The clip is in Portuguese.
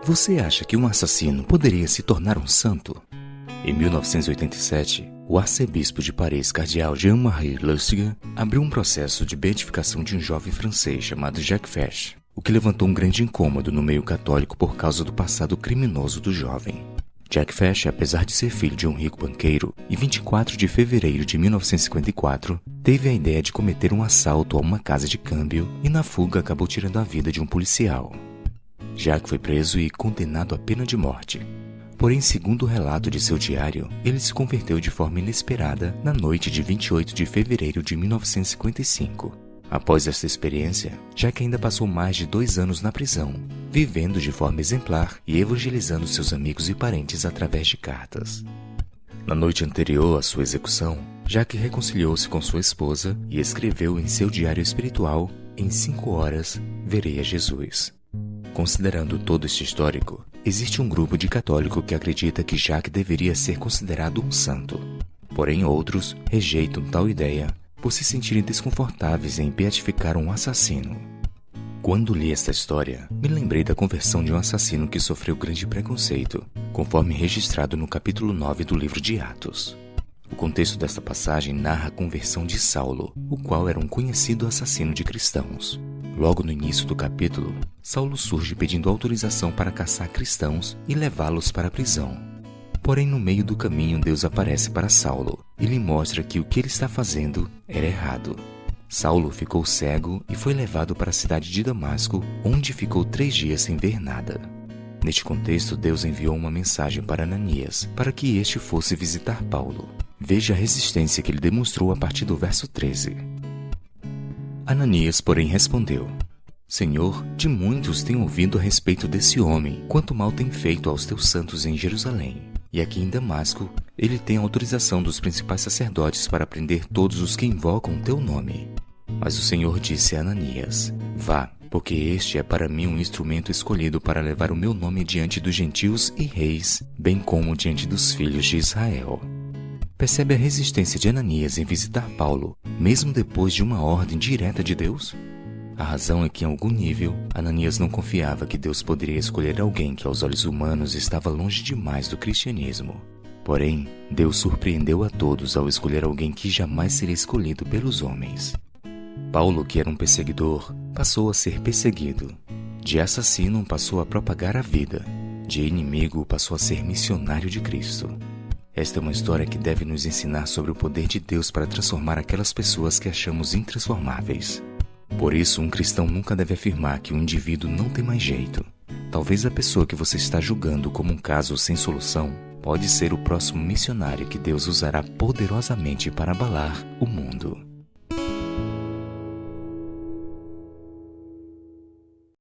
Você acha que um assassino poderia se tornar um santo? Em 1987, o arcebispo de Paris, cardeal Jean-Marie Lussiger, abriu um processo de beatificação de um jovem francês chamado Jacques Fesch, o que levantou um grande incômodo no meio católico por causa do passado criminoso do jovem. Jacques Fesch, apesar de ser filho de um rico banqueiro, em 24 de fevereiro de 1954, teve a ideia de cometer um assalto a uma casa de câmbio e na fuga acabou tirando a vida de um policial. Jacques foi preso e condenado à pena de morte. Porém, segundo o relato de seu diário, ele se converteu de forma inesperada na noite de 28 de fevereiro de 1955. Após esta experiência, Jacques ainda passou mais de 2 anos na prisão, vivendo de forma exemplar e evangelizando seus amigos e parentes através de cartas. Na noite anterior à sua execução, Jacques reconciliou-se com sua esposa e escreveu em seu diário espiritual: "Em 5 horas, verei a Jesus." Considerando todo este histórico, existe um grupo de católicos que acredita que Jacques deveria ser considerado um santo. Porém, outros rejeitam tal ideia por se sentirem desconfortáveis em beatificar um assassino. Quando li esta história, me lembrei da conversão de um assassino que sofreu grande preconceito, conforme registrado no capítulo 9 do livro de Atos. O contexto desta passagem narra a conversão de Saulo, o qual era um conhecido assassino de cristãos. Logo no início do capítulo, Saulo surge pedindo autorização para caçar cristãos e levá-los para a prisão. Porém, no meio do caminho, Deus aparece para Saulo e lhe mostra que o que ele está fazendo era errado. Saulo ficou cego e foi levado para a cidade de Damasco, onde ficou 3 dias sem ver nada. Neste contexto, Deus enviou uma mensagem para Ananias, para que este fosse visitar Paulo. Veja a resistência que ele demonstrou a partir do verso 13. Ananias, porém, respondeu: "Senhor, de muitos tenho ouvido a respeito desse homem, quanto mal tem feito aos teus santos em Jerusalém. E aqui em Damasco, ele tem autorização dos principais sacerdotes para prender todos os que invocam teu nome." Mas o Senhor disse a Ananias: "Vá, porque este é para mim um instrumento escolhido para levar o meu nome diante dos gentios e reis, bem como diante dos filhos de Israel." Percebe a resistência de Ananias em visitar Paulo, mesmo depois de uma ordem direta de Deus? A razão é que, em algum nível, Ananias não confiava que Deus poderia escolher alguém que, aos olhos humanos, estava longe demais do cristianismo. Porém, Deus surpreendeu a todos ao escolher alguém que jamais seria escolhido pelos homens. Paulo, que era um perseguidor, passou a ser perseguido. De assassino, passou a propagar a vida. De inimigo, passou a ser missionário de Cristo. Esta é uma história que deve nos ensinar sobre o poder de Deus para transformar aquelas pessoas que achamos intransformáveis. Por isso, um cristão nunca deve afirmar que um indivíduo não tem mais jeito. Talvez a pessoa que você está julgando como um caso sem solução pode ser o próximo missionário que Deus usará poderosamente para abalar o mundo.